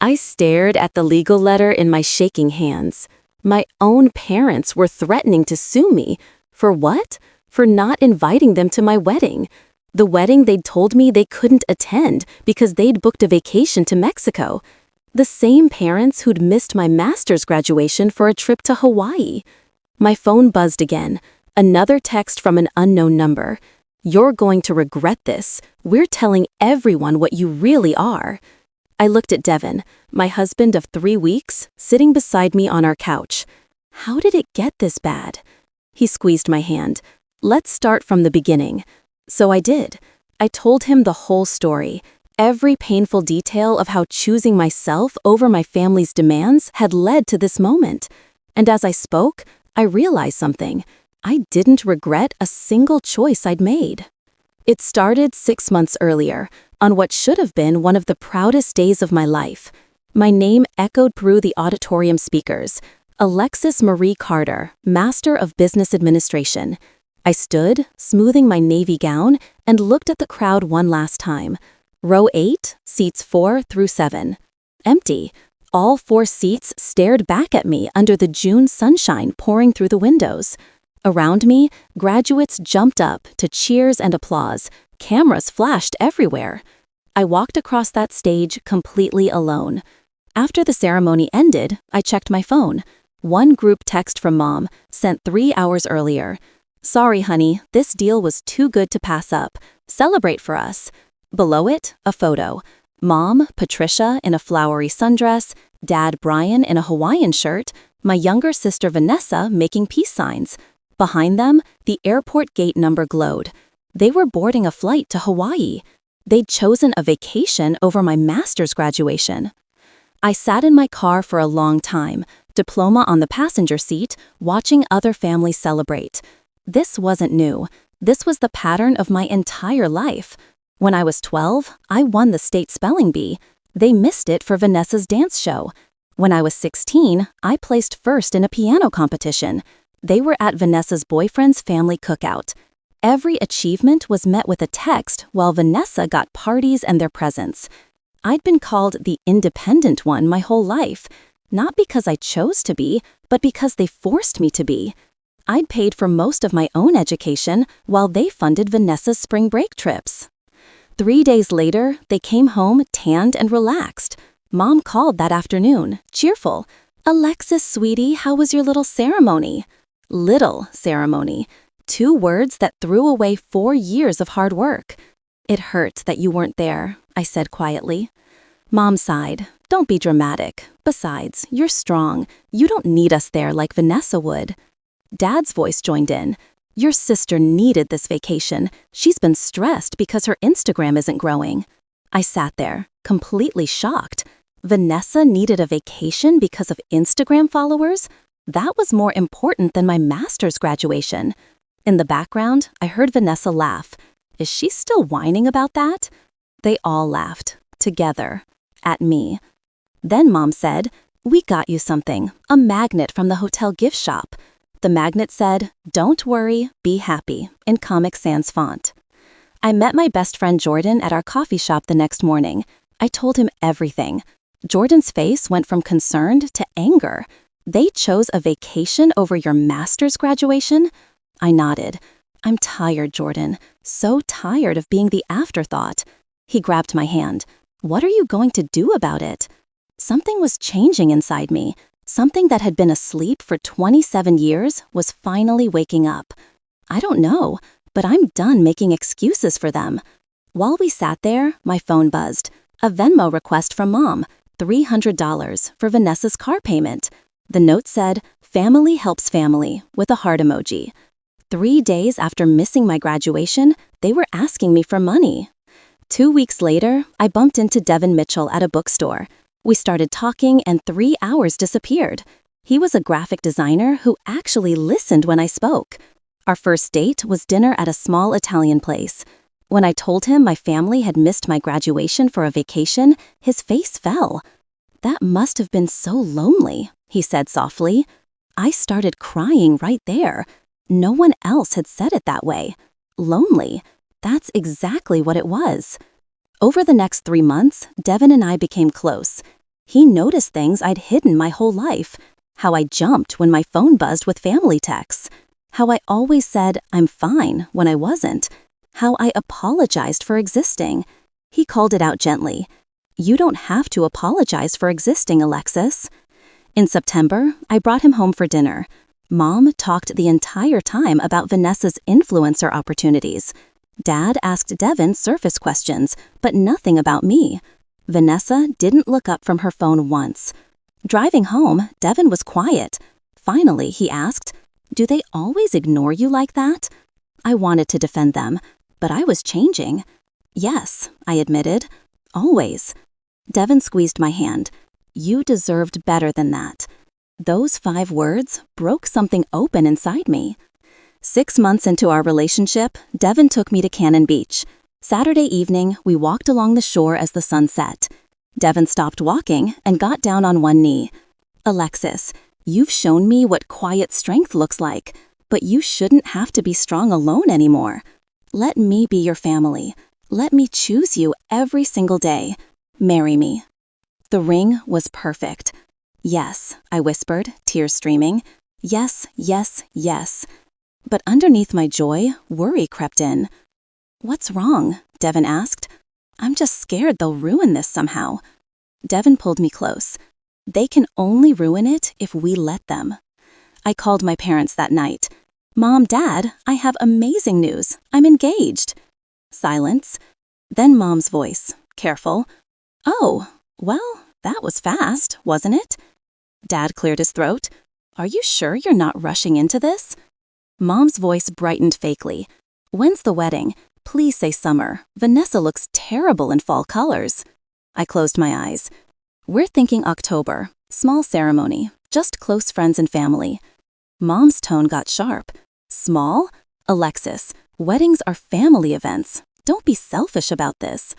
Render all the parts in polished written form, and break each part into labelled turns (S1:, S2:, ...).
S1: I stared at the legal letter in my shaking hands. My own parents were threatening to sue me. For what? For not inviting them to my wedding. The wedding they'd told me they couldn't attend because they'd booked a vacation to Mexico. The same parents who'd missed my master's graduation for a trip to Hawaii. My phone buzzed again. Another text from an unknown number. "You're going to regret this. We're telling everyone what you really are." I looked at Devin, my husband of 3 weeks, sitting beside me on our couch. How did it get this bad? He squeezed my hand. "Let's start from the beginning." So I did. I told him the whole story, every painful detail of how choosing myself over my family's demands had led to this moment. And as I spoke, I realized something. I didn't regret a single choice I'd made. It started 6 months earlier, on what should have been one of the proudest days of my life. My name echoed through the auditorium speakers. Alexis Marie Carter, Master of Business Administration. I stood, smoothing my navy gown, and looked at the crowd one last time. Row 8, seats 4 through 7. Empty. All 4 seats stared back at me under the June sunshine pouring through the windows. Around me, graduates jumped up to cheers and applause. Cameras flashed everywhere. I walked across that stage completely alone. After the ceremony ended, I checked my phone. One group text from Mom, sent 3 hours earlier. "Sorry, honey, this deal was too good to pass up. Celebrate for us." Below it, a photo. Mom, Patricia, in a flowery sundress, Dad, Brian, in a Hawaiian shirt, my younger sister, Vanessa, making peace signs. Behind them, the airport gate number glowed. They were boarding a flight to Hawaii. They'd chosen a vacation over my master's graduation. I sat in my car for a long time, diploma on the passenger seat, watching other families celebrate. This wasn't new. This was the pattern of my entire life. When I was 12, I won the state spelling bee. They missed it for Vanessa's dance show. When I was 16, I placed first in a piano competition. They were at Vanessa's boyfriend's family cookout. Every achievement was met with a text while Vanessa got parties and their presents. I'd been called the independent one my whole life, not because I chose to be, but because they forced me to be. I'd paid for most of my own education while they funded Vanessa's spring break trips. 3 days later, they came home tanned and relaxed. Mom called that afternoon, cheerful. "Alexis, sweetie, how was your little ceremony?" Little ceremony. 2 words that threw away 4 years of hard work. "It hurt that you weren't there," I said quietly. Mom sighed. "Don't be dramatic. Besides, you're strong. You don't need us there like Vanessa would." Dad's voice joined in. "Your sister needed this vacation. She's been stressed because her Instagram isn't growing." I sat there, completely shocked. Vanessa needed a vacation because of Instagram followers? That was more important than my master's graduation. In the background, I heard Vanessa laugh. Is she still whining about that? They all laughed, together, at me. Then Mom said, "We got you something, a magnet from the hotel gift shop." The magnet said, "Don't worry, be happy," in Comic Sans font. I met my best friend Jordan at our coffee shop the next morning. I told him everything. Jordan's face went from concerned to anger. "They chose a vacation over your master's graduation?" I nodded. "I'm tired, Jordan. So tired of being the afterthought." He grabbed my hand. "What are you going to do about it?" Something was changing inside me. Something that had been asleep for 27 years was finally waking up. I don't know, but I'm done making excuses for them. While we sat there, my phone buzzed. A Venmo request from Mom, $300 for Vanessa's car payment. The note said, "Family helps family," with a heart emoji. 3 days after missing my graduation, they were asking me for money. 2 weeks later, I bumped into Devin Mitchell at a bookstore. We started talking and 3 hours disappeared. He was a graphic designer who actually listened when I spoke. Our first date was dinner at a small Italian place. When I told him my family had missed my graduation for a vacation, his face fell. "That must have been so lonely," he said softly. I started crying right there. No one else had said it that way. Lonely. That's exactly what it was. Over the next 3 months, Devin and I became close. He noticed things I'd hidden my whole life. How I jumped when my phone buzzed with family texts. How I always said, "I'm fine," when I wasn't. How I apologized for existing. He called it out gently. "You don't have to apologize for existing, Alexis." In September, I brought him home for dinner. Mom talked the entire time about Vanessa's influencer opportunities. Dad asked Devin surface questions, but nothing about me. Vanessa didn't look up from her phone once. Driving home, Devin was quiet. Finally, he asked, "Do they always ignore you like that?" I wanted to defend them, but I was changing. "Yes," I admitted. "Always." Devin squeezed my hand. "You deserved better than that." Those 5 words broke something open inside me. 6 months into our relationship, Devin took me to Cannon Beach. Saturday evening, we walked along the shore as the sun set. Devin stopped walking and got down on one knee. "Alexis, you've shown me what quiet strength looks like, but you shouldn't have to be strong alone anymore. Let me be your family. Let me choose you every single day. Marry me." The ring was perfect. "Yes," I whispered, tears streaming. "Yes, yes, yes." But underneath my joy, worry crept in. "What's wrong?" Devin asked. "I'm just scared they'll ruin this somehow." Devin pulled me close. "They can only ruin it if we let them." I called my parents that night. "Mom, Dad, I have amazing news. I'm engaged." Silence. Then Mom's voice, careful. "Oh, well, that was fast, wasn't it?" Dad cleared his throat. "Are you sure you're not rushing into this?" Mom's voice brightened fakely. "When's the wedding? Please say summer. Vanessa looks terrible in fall colors." I closed my eyes. "We're thinking October. Small ceremony. Just close friends and family." Mom's tone got sharp. "Small? Alexis, weddings are family events. Don't be selfish about this."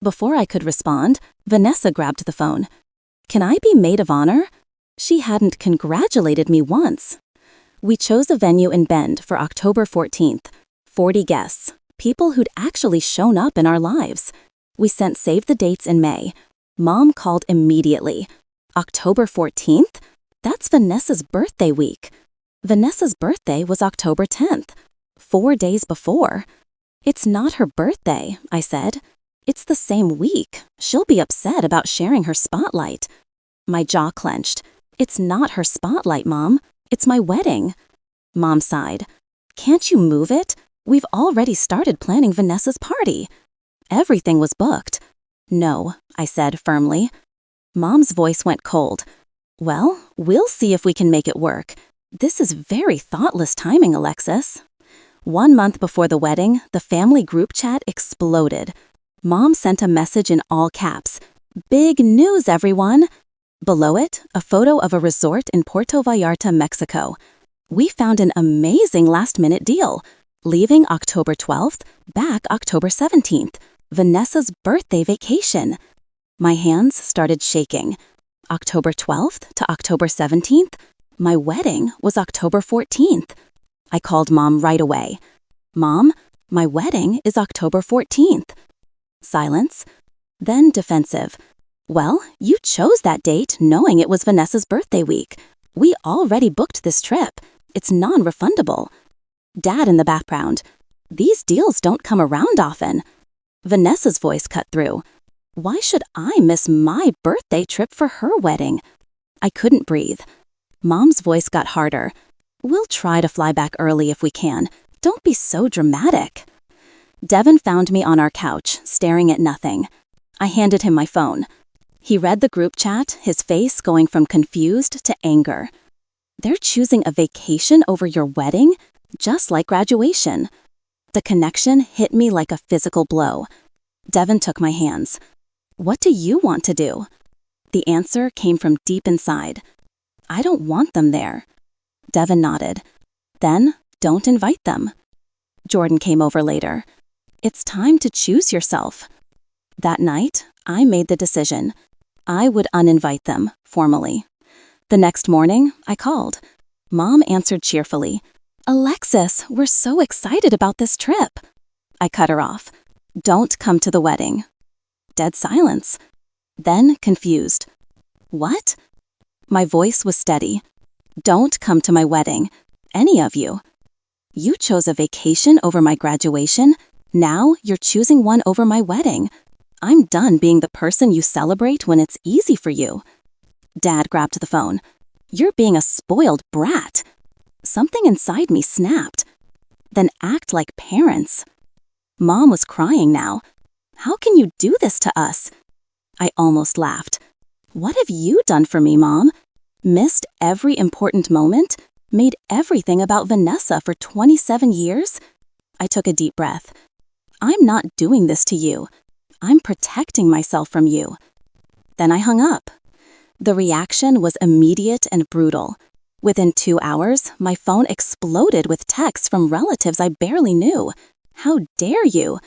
S1: Before I could respond, Vanessa grabbed the phone. "Can I be maid of honor?" She hadn't congratulated me once. We chose a venue in Bend for October 14th. 40 guests, people who'd actually shown up in our lives. We sent save the dates in May. Mom called immediately. "October 14th? That's Vanessa's birthday week." Vanessa's birthday was October 10th, 4 days before. "It's not her birthday," I said. "It's the same week. She'll be upset about sharing her spotlight." My jaw clenched. "It's not her spotlight, Mom. It's my wedding." Mom sighed. "Can't you move it? We've already started planning Vanessa's party." Everything was booked. "No," I said firmly. Mom's voice went cold. "Well, we'll see if we can make it work. This is very thoughtless timing, Alexis." 1 month before the wedding, the family group chat exploded. Mom sent a message in all caps. "Big news, everyone." Below it, a photo of a resort in Puerto Vallarta, Mexico. We found an amazing last-minute deal. Leaving October 12th, back October 17th. Vanessa's birthday vacation. My hands started shaking. October 12th to October 17th? My wedding was October 14th. I called Mom right away. "Mom, my wedding is October 14th. Silence. Then defensive. "Well, you chose that date knowing it was Vanessa's birthday week. We already booked this trip. It's non-refundable." Dad in the background. "These deals don't come around often." Vanessa's voice cut through. "Why should I miss my birthday trip for her wedding?" I couldn't breathe. Mom's voice got harder. "We'll try to fly back early if we can. Don't be so dramatic." Devin found me on our couch, staring at nothing. I handed him my phone. He read the group chat, his face going from confused to anger. "They're choosing a vacation over your wedding? Just like graduation." The connection hit me like a physical blow. Devin took my hands. "What do you want to do?" The answer came from deep inside. "I don't want them there." Devin nodded. "Then don't invite them." Jordan came over later. "It's time to choose yourself." That night, I made the decision. I would uninvite them, formally. The next morning, I called. Mom answered cheerfully. "Alexis, we're so excited about this trip." I cut her off. "Don't come to the wedding." Dead silence. Then confused. What? My voice was steady. Don't come to my wedding. Any of you. You chose a vacation over my graduation. Now you're choosing one over my wedding. I'm done being the person you celebrate when it's easy for you. Dad grabbed the phone. You're being a spoiled brat. Something inside me snapped. Then act like parents. Mom was crying now. How can you do this to us? I almost laughed. What have you done for me, Mom? Missed every important moment? Made everything about Vanessa for 27 years? I took a deep breath. I'm not doing this to you. I'm protecting myself from you. Then I hung up. The reaction was immediate and brutal. Within 2 hours, my phone exploded with texts from relatives I barely knew. How dare you?